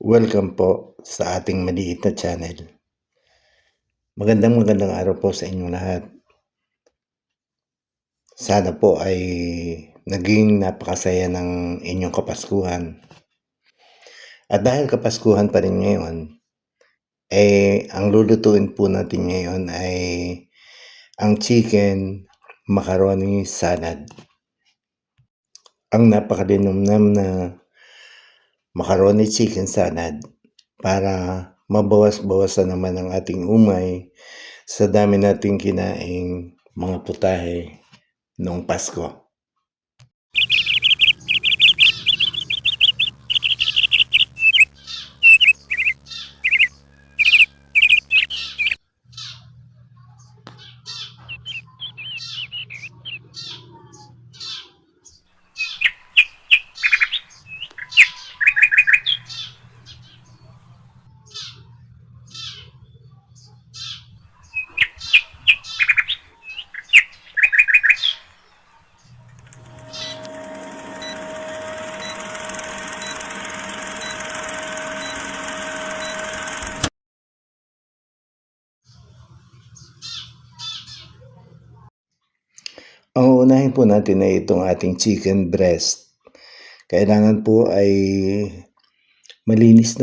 Welcome po sa ating maliit na channel. Magandang araw po sa inyong lahat. Sana po ay naging napakasaya ng inyong Kapaskuhan. At dahil Kapaskuhan pa rin ngayon, ang lulutuin po natin ngayon ay ang chicken macaroni salad. Ang napakalinamnam na macaroni chicken salad para mabawas-bawasan naman ang ating umay sa dami nating kinaing mga putahe noong Pasko. Ang uunahin po natin ay itong ating chicken breast. Kailangan po ay malinis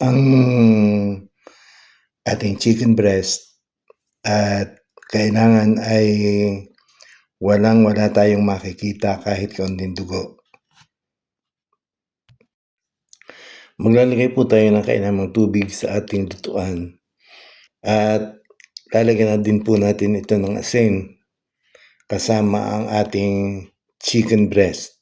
ang ating chicken breast at kailangan ay wala tayong makikita kahit kaunting dugo. Maglalagay po tayo ng kailangang tubig sa ating lutuan at lalagyan na din po natin ito ng asin kasama ang ating chicken breast.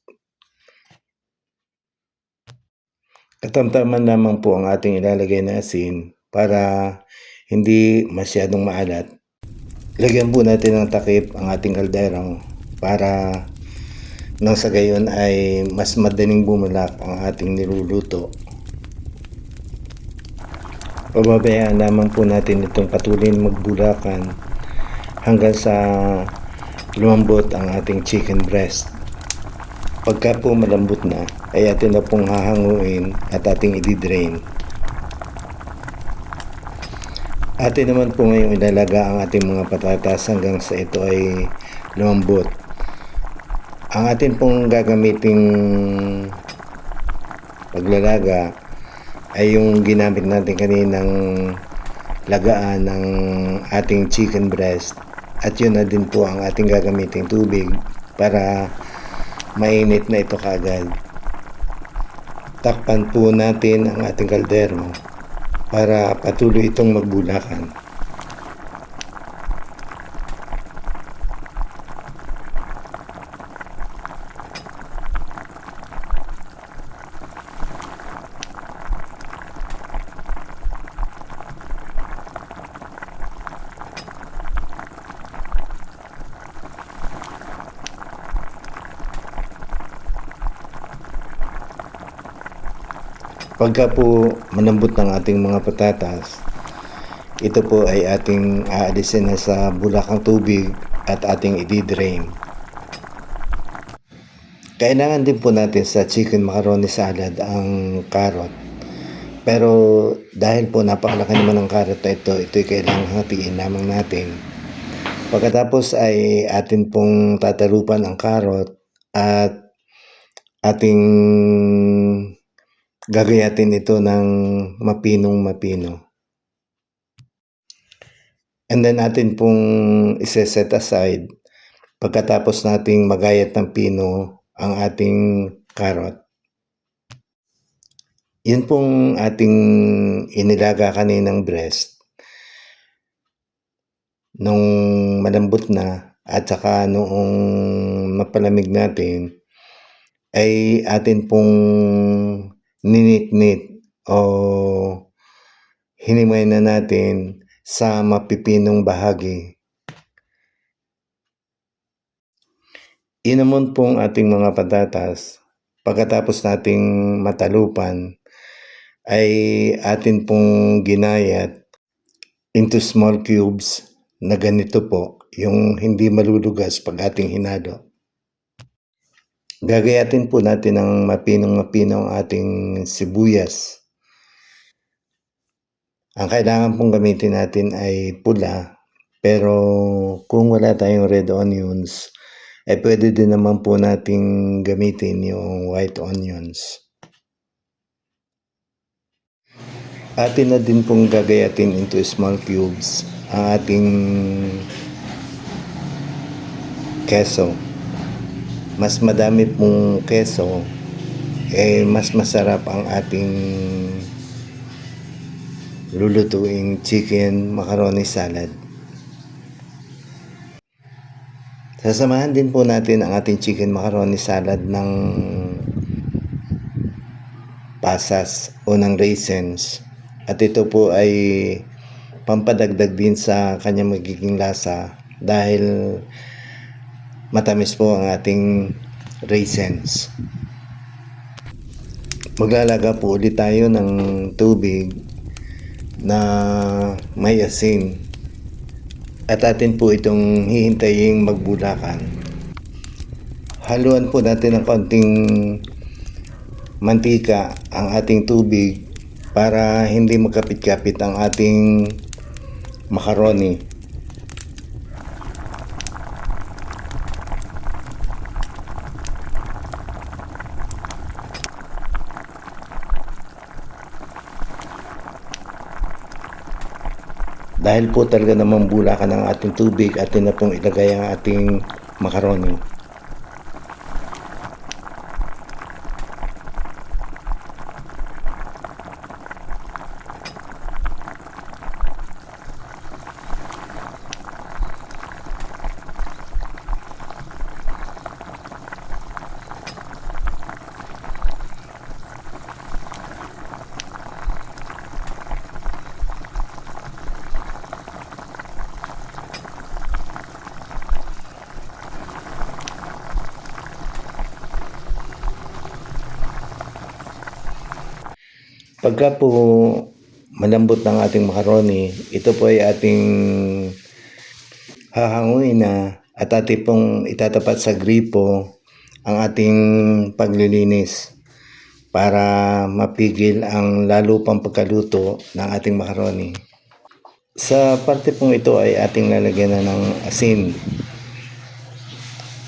Katamtaman lamang po ang ating ilalagay na asin para hindi masyadong maalat. Lagyan po natin ng takip ang ating kaldero para nang sa gayon ay mas madaling bumulak ang ating niluluto. Pababayaan lamang po natin itong patuloy magbulakan hanggang sa lumambot ang ating chicken breast. Pagka po malambot na, ay atin na pong hahanguin at ating i-drain. Atin naman po ngayong ilalaga ang ating mga patatas hanggang sa ito ay lumambot. Ang atin pong gagamiting paglalaga ay yung ginamit natin kaninang lagaan ng ating chicken breast. At yun na din po ang ating gagamiting tubig para mainit na ito kaagad. Takpan po natin ang ating kaldero para patuloy itong magbulakan. Pagka po malambot ng ating mga patatas, ito po ay ating aalisin na sa bulakang tubig at ating i-drain. Kailangan din po natin sa chicken macaroni salad ang carrot. Pero dahil po napakalaki naman ng carrot na ito'y kailangan hatiin lamang natin. Pagkatapos ay atin pong tatalupan ang carrot at ating gagayatin ito ng mapinong-mapino. And then natin pong iseset aside pagkatapos nating magayat ng pino ang ating carrot. Yun pong ating inilaga kaninang breast. Nung malambot na at saka noong mapalamig natin ay atin pong ninit-nit o hinimay na natin sa mapipinong bahagi. Yun naman pong ating mga patatas. Pagkatapos nating matalupan ay atin pong ginayat into small cubes na ganito po, yung hindi malulugas pag ating hinalo. Gagayatin po natin ng mapinong-mapino ang ating sibuyas Ang kailangan pong gamitin natin ay pula, pero kung wala tayong red onions, ay pwede din naman po nating gamitin yung white onions. Atin na din pong gagayatin into small cubes ang ating keso. Mas madami pong keso, mas masarap ang ating lulutuing chicken macaroni salad. Sasamahan din po natin ang ating chicken macaroni salad ng pasas o ng raisins. At ito po ay pampadagdag din sa kanyang magiging lasa dahil matamis po ang ating raisins. Maglalaga po ulit tayo ng tubig na may asin at atin po itong hihintayin magbulakan. Haluan po natin ng konting mantika ang ating tubig para hindi magkapit-kapit ang ating macaroni. Dahil po talaga namang bulakan ang ating tubig, atin na pong ilagay ang ating macaroni. Pagka po malambot ng ating macaroni, ito po ay ating hahanguin na at ating pong itatapat sa gripo ang ating paglilinis para mapigil ang lalo pang pagkaluto ng ating macaroni. Sa parte pong ito ay ating lalagyan na ng asin.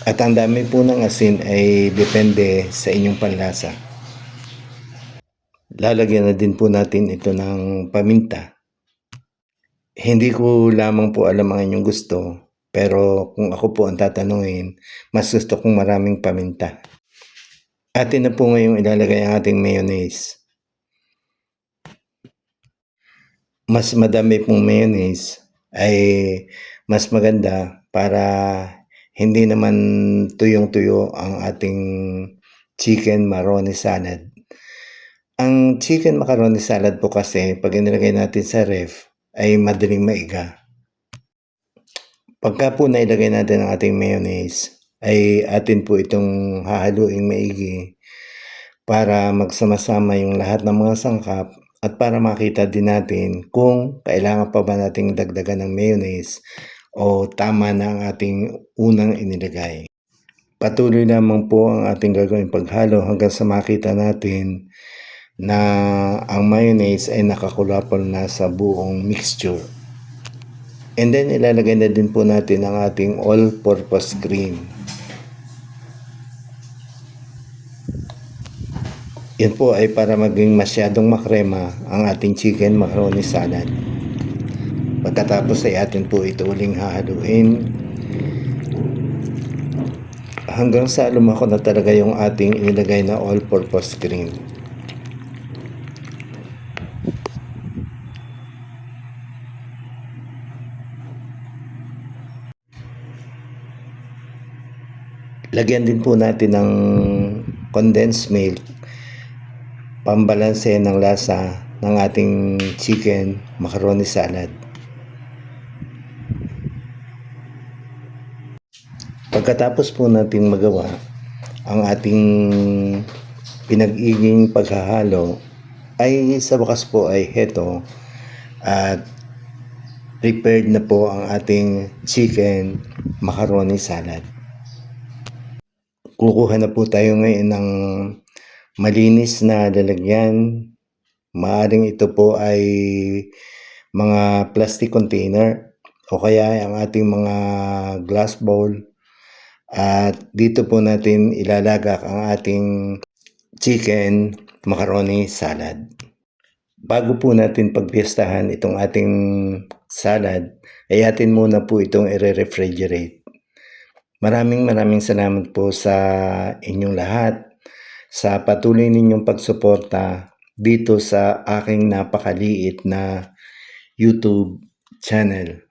At ang dami po ng asin ay depende sa inyong panlasa. Lalagyan na din po natin ito ng paminta. Hindi ko lamang po alam ang inyong gusto, pero kung ako po ang tatanungin, mas gusto kong maraming paminta. Atin na po ngayong ilalagay ang ating mayonnaise. Mas madami pong mayonnaise ay mas maganda para hindi naman tuyong-tuyo ang ating chicken macaroni salad. Ang chicken macaroni salad po kasi pag inilagay natin sa ref ay madaling maiga. Pagka po nailagay natin ang ating mayonnaise ay atin po itong hahaluing maigi para magsama-sama yung lahat ng mga sangkap at para makita din natin kung kailangan pa ba nating dagdagan ng mayonnaise o tama na ang ating unang inilagay. Patuloy lamang po ang ating gagawin paghalo hanggang sa makita natin na ang mayonnaise ay nakakulapol na sa buong mixture. And then ilalagay na din po natin ang ating all-purpose cream. Yan po ay para maging masyadong makrema ang ating chicken macaroni salad. Pagkatapos ay atin po ito uling hahaluin hanggang sa lumako na talaga yung ating inilagay na all-purpose cream. Lagyan din po natin ng condensed milk, pambalanse ng lasa ng ating chicken macaroni salad. Pagkatapos po natin magawa ang ating pinag-iging paghahalo, ay sa wakas po ay heto at prepared na po ang ating chicken macaroni salad. Kukuha na po tayo ngayon ng malinis na lalagyan. Maaring ito po ay mga plastic container o kaya ang ating mga glass bowl. At dito po natin ilalagak ang ating chicken macaroni salad. Bago po natin pagpiestahan itong ating salad, ay atin muna po itong i-refrigerate. Maraming salamat po sa inyong lahat sa patuloy ninyong pagsuporta dito sa aking napakaliit na YouTube channel.